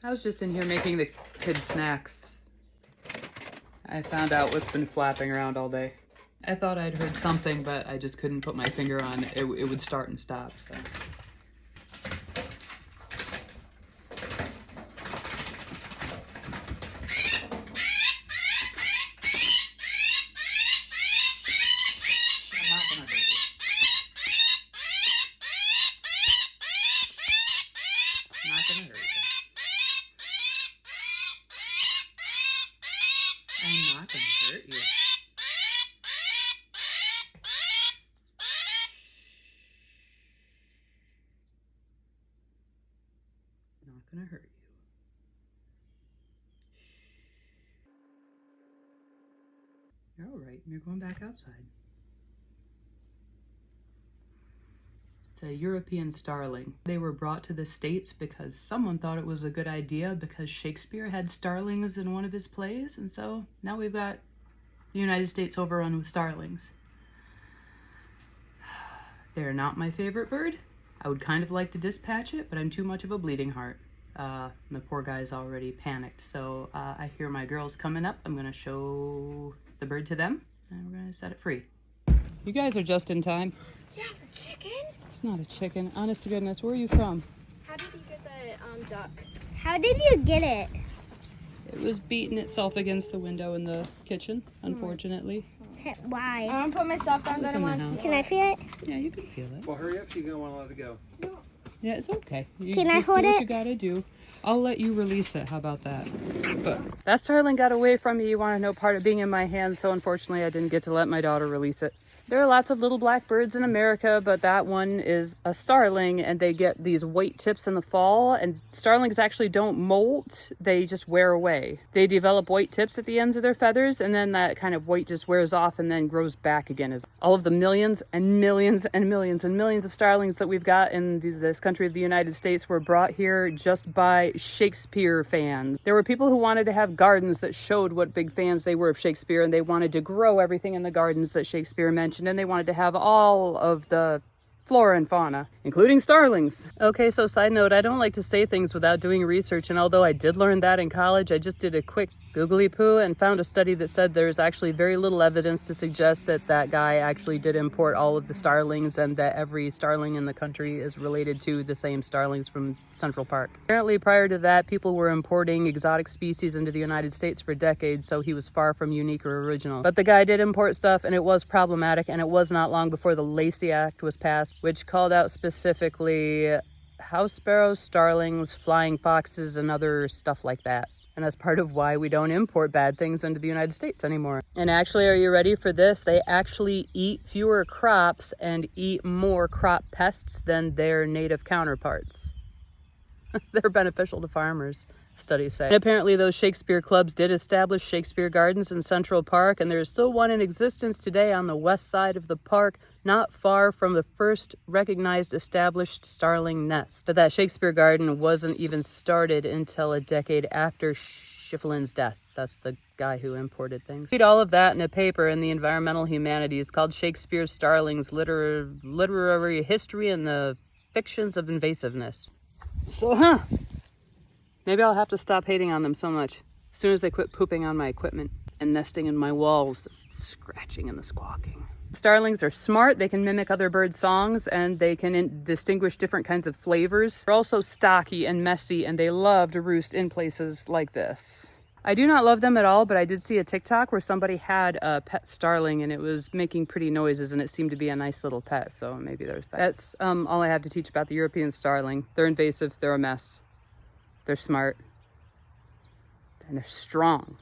I was just in here making the kids snacks. I found out what's been flapping around all day. I thought I'd heard something, but I just couldn't put my finger on it. It would start and stop. So. I'm not gonna hurt you. Not gonna hurt you. You're all right. You're going back outside. It's a European starling. They were brought to the States because someone thought it was a good idea because Shakespeare had starlings in one of his plays, and so now we've got the United States overrun with starlings. They're not my favorite bird. I would kind of like to dispatch it, but I'm too much of a bleeding heart. The poor guy's already panicked, so I hear my girls coming up. I'm gonna show the bird to them, and we're gonna set it free. You guys are just in time. Yeah, the chicken? It's not a chicken. Honest to goodness, where are you from? How did you get the duck? How did you get it? It was beating itself against the window in the kitchen, unfortunately. Why? I want to put my stuff down, but I want. Can I feel it? Yeah, you can feel it. Well, hurry up. She's going to want to let it go. Yeah, it's okay. You Can I just hold do what it? you gotta do. I'll let you release it. How about that? But that starling got away from me. You want to know, part of being in my hands, so unfortunately I didn't get to let my daughter release it. There are lots of little black birds in America, but that one is a starling, and they get these white tips in the fall, and starlings actually don't molt, they just wear away. They develop white tips at the ends of their feathers, and then that kind of white just wears off and then grows back again. As all of the millions and millions and millions and millions of starlings that we've got in this country of the United States were brought here just by Shakespeare fans. There were people who wanted to have gardens that showed what big fans they were of Shakespeare, and they wanted to grow everything in the gardens that Shakespeare mentioned, and they wanted to have all of the flora and fauna, including starlings. Okay, so side note, I don't like to say things without doing research, and although I did learn that in college, I just did a quick googly poo and found a study that said there's actually very little evidence to suggest that that guy actually did import all of the starlings, and that every starling in the country is related to the same starlings from Central Park. Apparently prior to that, people were importing exotic species into the United States for decades, so he was far from unique or original. But the guy did import stuff, and it was problematic, and it was not long before the Lacey Act was passed, which called out specifically house sparrows, starlings, flying foxes, and other stuff like that. And that's part of why we don't import bad things into the United States anymore. And actually, are you ready for this? They actually eat fewer crops and eat more crop pests than their native counterparts. They're beneficial to farmers, studies say. And apparently those Shakespeare clubs did establish Shakespeare Gardens in Central Park, and there's still one in existence today on the west side of the park, not far from the first recognized established starling nest. But that Shakespeare Garden wasn't even started until a decade after Schiffelin's death. That's the guy who imported things. Read all of that in a paper in the Environmental Humanities called Shakespeare's Starlings, Literary History and the Fictions of Invasiveness. So, maybe I'll have to stop hating on them so much as soon as they quit pooping on my equipment and nesting in my walls, the scratching and the squawking. Starlings are smart. They can mimic other birds' songs, and they can distinguish different kinds of flavors. They're also stocky and messy, and they love to roost in places like this. I do not love them at all, but I did see a TikTok where somebody had a pet starling, and it was making pretty noises, and it seemed to be a nice little pet, so maybe there's that. That's all I have to teach about the European starling. They're invasive, they're a mess, they're smart, and they're strong.